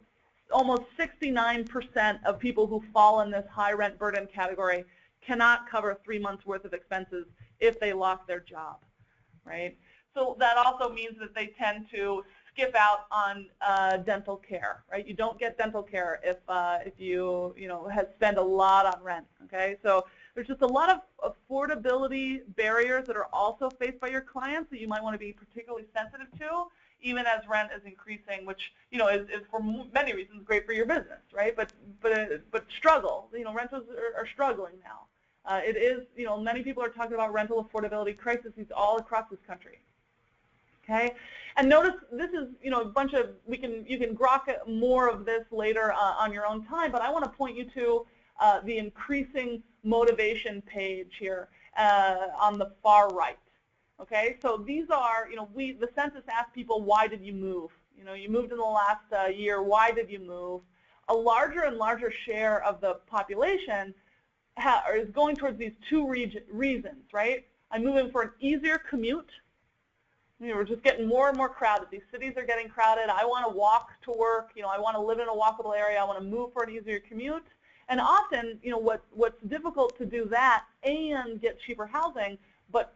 almost 69% of people who fall in this high rent burden category cannot cover 3 months worth of expenses if they lost their job, right? So that also means that they tend to skip out on dental care, right? You don't get dental care if you spend a lot on rent. Okay, so there's just a lot of affordability barriers that are also faced by your clients that you might want to be particularly sensitive to, even as rent is increasing, which is for many reasons great for your business, right? But struggle. Rentals are struggling now. It is many people are talking about rental affordability crises all across this country. Okay, and notice this is a bunch of you can grok more of this later on your own time, but I want to point you to the increasing motivation page here on the far right. Okay, so these are the census asked people, why did you move? You moved in the last year. Why did you move? A larger and larger share of the population is going towards these two reasons, right? I'm moving for an easier commute. We're just getting more and more crowded. These cities are getting crowded. I want to walk to work. I want to live in a walkable area. I want to move for an easier commute. And often, what's difficult to do that and get cheaper housing, but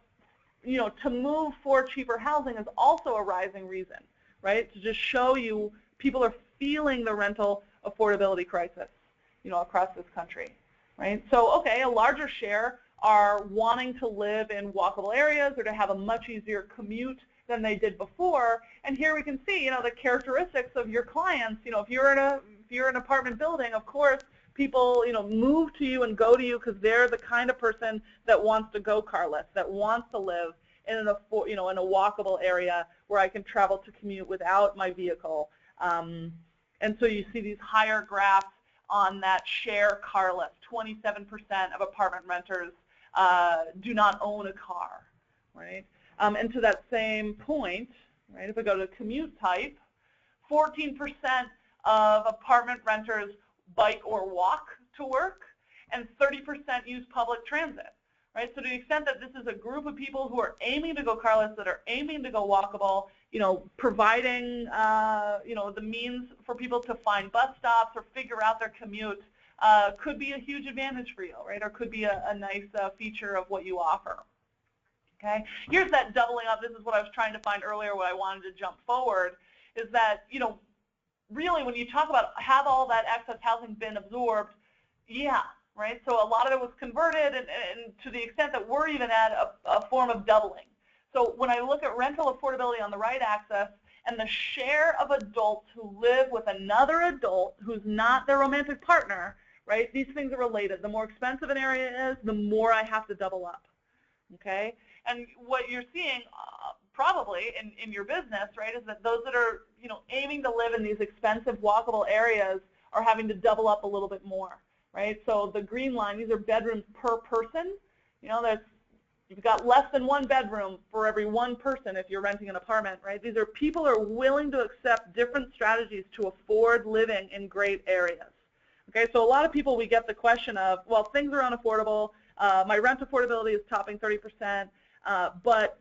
to move for cheaper housing is also a rising reason, right? To just show you people are feeling the rental affordability crisis, across this country, right? So, okay, a larger share are wanting to live in walkable areas or to have a much easier commute than they did before. And here we can see, the characteristics of your clients. If you're in an apartment building, of course, people, move to you and go to you because they're the kind of person that wants to go carless, that wants to live in in a walkable area where I can travel to commute without my vehicle. And so you see these higher graphs on that share car list. 27% of apartment renters do not own a car, right? And to that same point, right, if we go to commute type, 14% of apartment renters bike or walk to work, and 30% use public transit, right? So to the extent that this is a group of people who are aiming to go carless, that are aiming to go walkable, providing, the means for people to find bus stops or figure out their commute could be a huge advantage for you, right? Or could be a nice feature of what you offer. Okay, here's that doubling up. This is what I was trying to find earlier, what I wanted to jump forward, is that, really when you talk about have all that excess housing been absorbed, yeah, right? So a lot of it was converted, and to the extent that we're even at a form of doubling. So when I look at rental affordability on the right axis and the share of adults who live with another adult who's not their romantic partner, right? These things are related. The more expensive an area is, the more I have to double up, okay? And what you're seeing probably in your business, right, is that those that are, aiming to live in these expensive walkable areas are having to double up a little bit more, right? So the green line, these are bedrooms per person. You've got less than one bedroom for every one person if you're renting an apartment, right? These are people who are willing to accept different strategies to afford living in great areas. Okay, so a lot of people, we get the question of, well, things are unaffordable. My rent affordability is topping 30%, but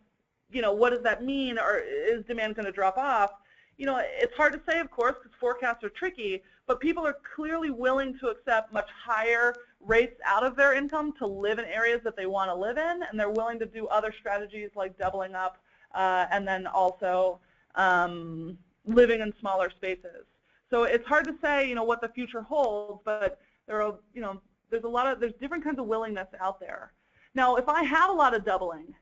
what does that mean, or is demand going to drop off? It's hard to say, of course, because forecasts are tricky, but people are clearly willing to accept much higher rates out of their income to live in areas that they want to live in, and they're willing to do other strategies like doubling up and then also living in smaller spaces. So it's hard to say, what the future holds, but there are, there's different kinds of willingness out there. Now, if I have a lot of doubling,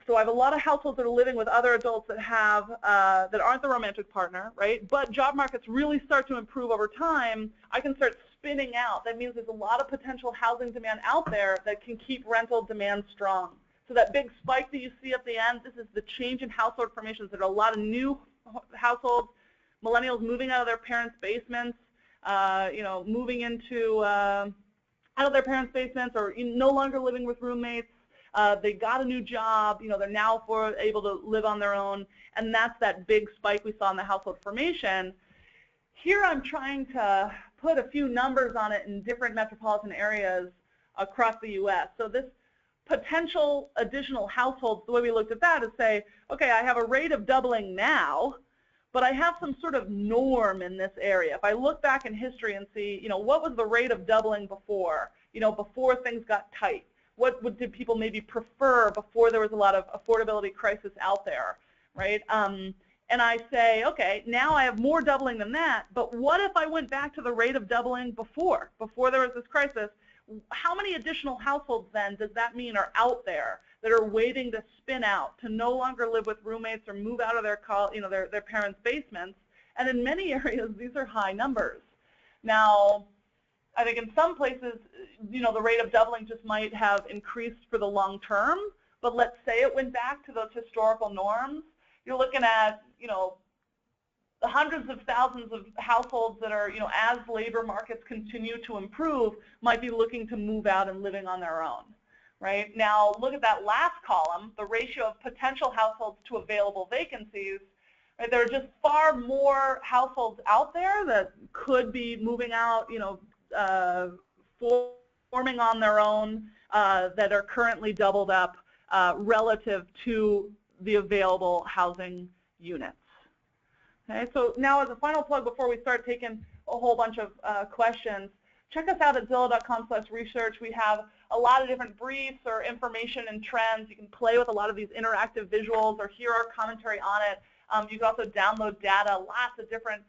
so I have a lot of households that are living with other adults that have that aren't the romantic partner, right? But job markets really start to improve over time. I can start spinning out. That means there's a lot of potential housing demand out there that can keep rental demand strong. So that big spike that you see at the end, this is the change in household formations. There are a lot of new households, millennials moving out of their parents' basements, moving into out of their parents' basements, or no longer living with roommates. They got a new job, they're now able to live on their own, and that's that big spike we saw in the household formation. Here I'm trying to put a few numbers on it in different metropolitan areas across the U.S. So this potential additional households, the way we looked at that is say, okay, I have a rate of doubling now, but I have some sort of norm in this area. If I look back in history and see, what was the rate of doubling before, before things got tight? What did people maybe prefer before there was a lot of affordability crisis out there, right? And I say, okay, now I have more doubling than that, but what if I went back to the rate of doubling before there was this crisis? How many additional households then does that mean are out there that are waiting to spin out, to no longer live with roommates or move out of their parents' basements? And in many areas, these are high numbers. Now, I think in some places, the rate of doubling just might have increased for the long term, but let's say it went back to those historical norms. You're looking at, the hundreds of thousands of households that are, as labor markets continue to improve, might be looking to move out and living on their own, right? Now, look at that last column, the ratio of potential households to available vacancies. Right? There are just far more households out there that could be moving out, forming on their own that are currently doubled up relative to the available housing units. Okay, so now as a final plug before we start taking a whole bunch of questions, check us out at Zillow.com/research. We have a lot of different briefs or information and trends. You can play with a lot of these interactive visuals or hear our commentary on it. You can also download data, lots of different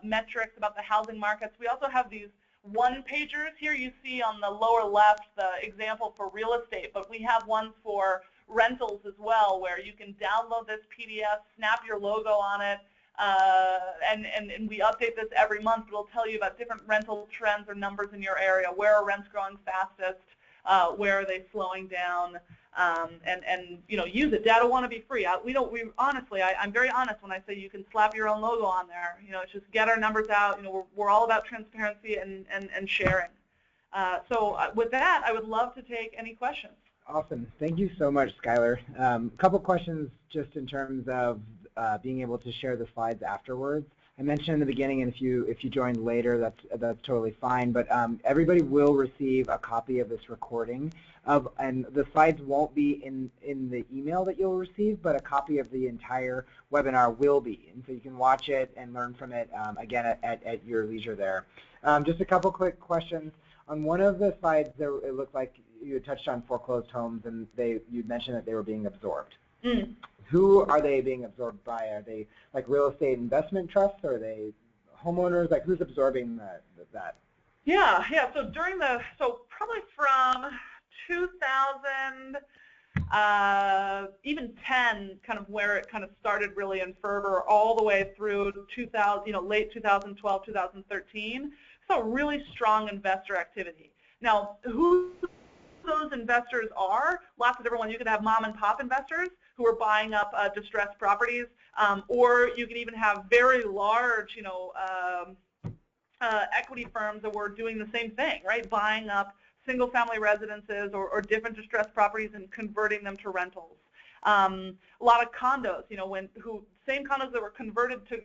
metrics about the housing markets. We also have these one-pagers here. You see on the lower left the example for real estate, but we have ones for rentals as well, where you can download this PDF, snap your logo on it, and we update this every month. It'll tell you about different rental trends or numbers in your area. Where are rents growing fastest? Where are they slowing down? and use it. Data want to be free. Honestly, I'm very honest when I say you can slap your own logo on there. It's just get our numbers out. We're all about transparency and sharing. So with that, I would love to take any questions. Awesome. Thank you so much, Skylar. A couple questions just in terms of being able to share the slides afterwards. I mentioned in the beginning, and if you joined later, that's totally fine. But everybody will receive a copy of this recording and the slides won't be in the email that you'll receive, but a copy of the entire webinar will be. And so you can watch it and learn from it again at your leisure there. Just a couple quick questions. On one of the slides, it looked like you had touched on foreclosed homes, and you mentioned that they were being absorbed. Mm. Who are they being absorbed by? Are they like real estate investment trusts, or are they homeowners? Like, who's absorbing that? Yeah. So probably from 2000, even 10, kind of where it kind of started really in fervor, all the way through 2000, late 2012, 2013. So really strong investor activity. Now, who those investors are? Lots of different ones. You could have mom and pop investors who are buying up distressed properties, or you can even have very large, equity firms that were doing the same thing, right? Buying up single-family residences or different distressed properties and converting them to rentals. A lot of condos, same condos that were converted to,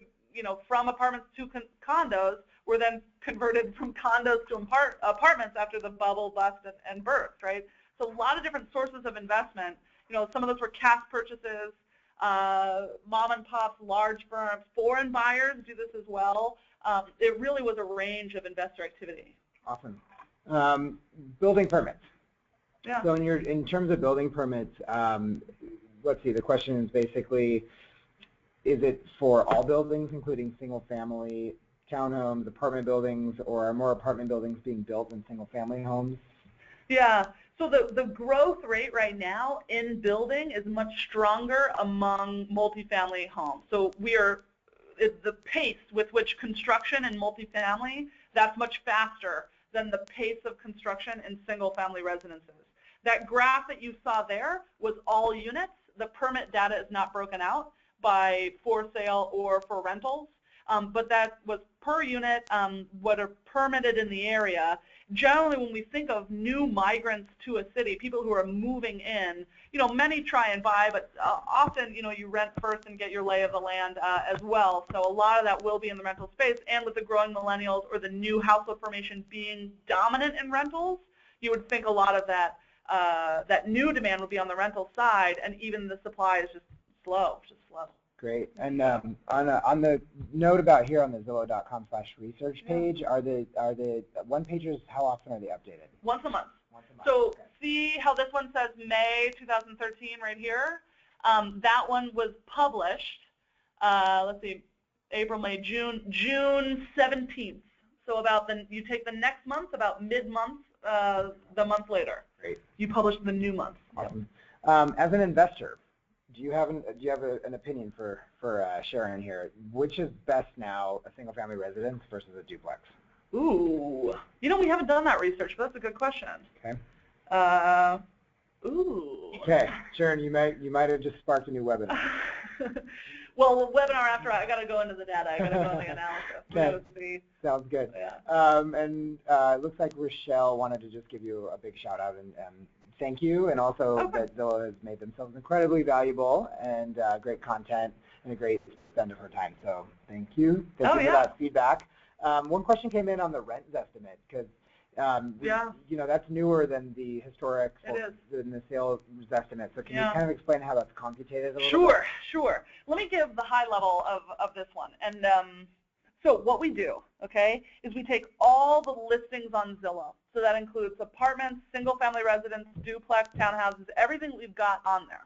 from apartments to condos were then converted from condos to apartments after the bubble bust and burst, right? So a lot of different sources of investment. Some of those were cash purchases, mom and pops, large firms, foreign buyers do this as well. It really was a range of investor activity. Awesome. Building permits. Yeah. So in terms of building permits, let's see, the question is basically, is it for all buildings, including single family, townhomes, apartment buildings, or are more apartment buildings being built than single family homes? Yeah. So the growth rate right now in building is much stronger among multifamily homes. So the pace with which construction in multifamily, that's much faster than the pace of construction in single family residences. That graph that you saw there was all units. The permit data is not broken out by for sale or for rentals, but that was per unit, what are permitted in the area. Generally, when we think of new migrants to a city, people who are moving in, many try and buy, but often, you rent first and get your lay of the land as well. So a lot of that will be in the rental space, and with the growing millennials or the new household formation being dominant in rentals, you would think a lot of that that new demand would be on the rental side, and even the supply is just slow. Great. And on the note about here on the Zillow.com/research page, are the one pages, how often are they updated? Once a month. Once a month. So okay. See how this one says May 2013 right here? That one was published, let's see, April, May, June 17th. So you take the next month, about mid-month, the month later. Great. You publish the new month. Awesome. As an investor, do you have an opinion for Sharon here? Which is best now, a single family residence versus a duplex? Ooh, we haven't done that research, but that's a good question. Okay. Ooh. Okay, Sharon, you might have just sparked a new webinar. Well, the webinar after, I got to go into the data. I got to go into the analysis. Okay. Sounds good. Yeah. And it looks like Rochelle wanted to just give you a big shout out and thank you, and also that Zillow has made themselves incredibly valuable and great content and a great spend of her time. So thank you. Thank you for that feedback. One question came in on the rent estimate, because that's newer than the historic, than the sales estimate. So can you kind of explain how that's computed a little bit? Sure. Let me give the high level of this one. And so what we do, is we take all the listings on Zillow. So that includes apartments, single-family residence, duplex, townhouses, everything we've got on there,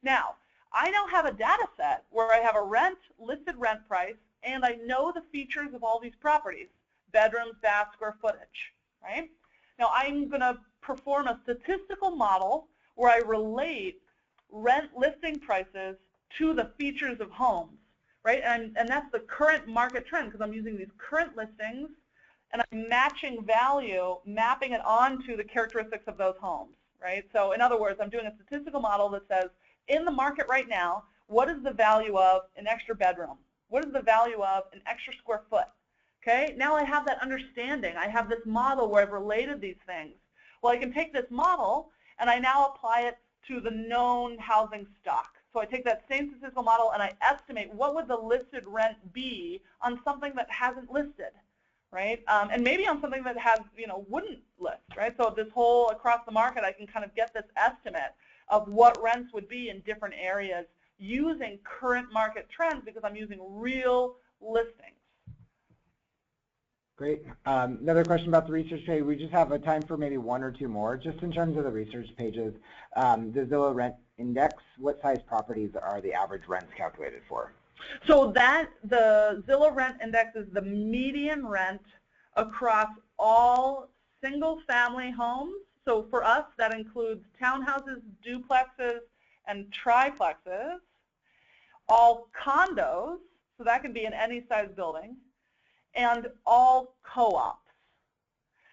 Now, I now have a data set where I have a listed rent price, and I know the features of all these properties, bedrooms, bath, square footage, right? Now, I'm going to perform a statistical model where I relate rent listing prices to the features of homes, right? And that's the current market trend, because I'm using these current listings, and I'm matching value, mapping it onto the characteristics of those homes. right? So in other words, I'm doing a statistical model that says, in the market right now, what is the value of an extra bedroom? What is the value of an extra square foot? Okay, now I have that understanding. I have this model where I've related these things. Well, I can take this model and I now apply it to the known housing stock. So I take that same statistical model and I estimate what would the listed rent be on something that hasn't listed, right? And maybe on something that has, wouldn't list, right? So this whole across the market, I can kind of get this estimate of what rents would be in different areas using current market trends because I'm using real listings. Great. Another question about the research page. We just have a time for maybe one or two more. Just in terms of the research pages, the Zillow Rent Index, what size properties are the average rents calculated for? So the Zillow Rent Index is the median rent across all single-family homes. So for us, that includes townhouses, duplexes, and triplexes, all condos, so that can be in any size building, and all co-ops.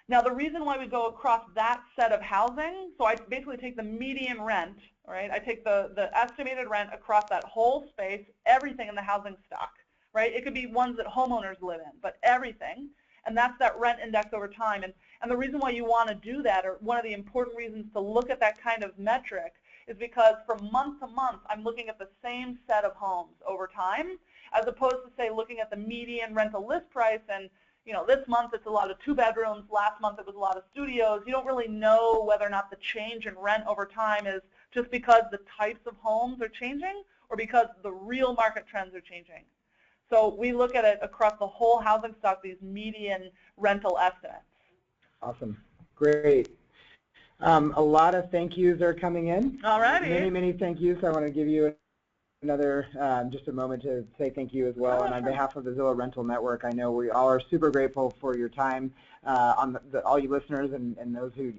Now the reason why we go across that set of housing, so I basically take the median rent, right? I take the estimated rent across that whole space, everything in the housing stock, right? It could be ones that homeowners live in, but everything, and that's that rent index over time. And the reason why you want to do that, or one of the important reasons to look at that kind of metric, is because from month to month, I'm looking at the same set of homes over time, as opposed to, say, looking at the median rental list price and, this month it's a lot of 2 bedrooms, last month it was a lot of studios. You don't really know whether or not the change in rent over time is just because the types of homes are changing or because the real market trends are changing. So we look at it across the whole housing stock, these median rental estimates. Awesome. Great. A lot of thank yous are coming in. All righty. Many thank yous. I want to give you another just a moment to say thank you as well. And on behalf of the Zillow Rental Network, I know we all are super grateful for your time on all you listeners and those who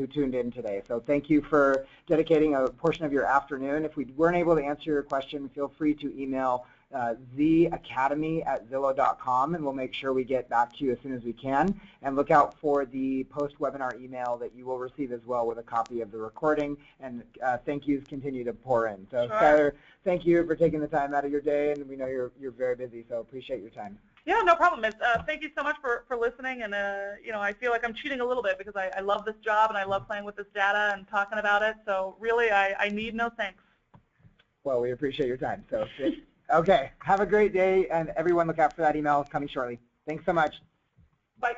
tuned in today. So thank you for dedicating a portion of your afternoon. If we weren't able to answer your question, feel free to email theacademy@zillow.com, and we'll make sure we get back to you as soon as we can. And look out for the post-webinar email that you will receive as well with a copy of the recording. And thank yous continue to pour in. So sure. Skylar, thank you for taking the time out of your day, and we know you're very busy, so appreciate your time. Yeah, no problem. Thank you so much for listening. And I feel like I'm cheating a little bit because I love this job and I love playing with this data and talking about it. So really, I need no thanks. Well, we appreciate your time. So. Okay, have a great day, and everyone look out for that email coming shortly. Thanks so much. Bye.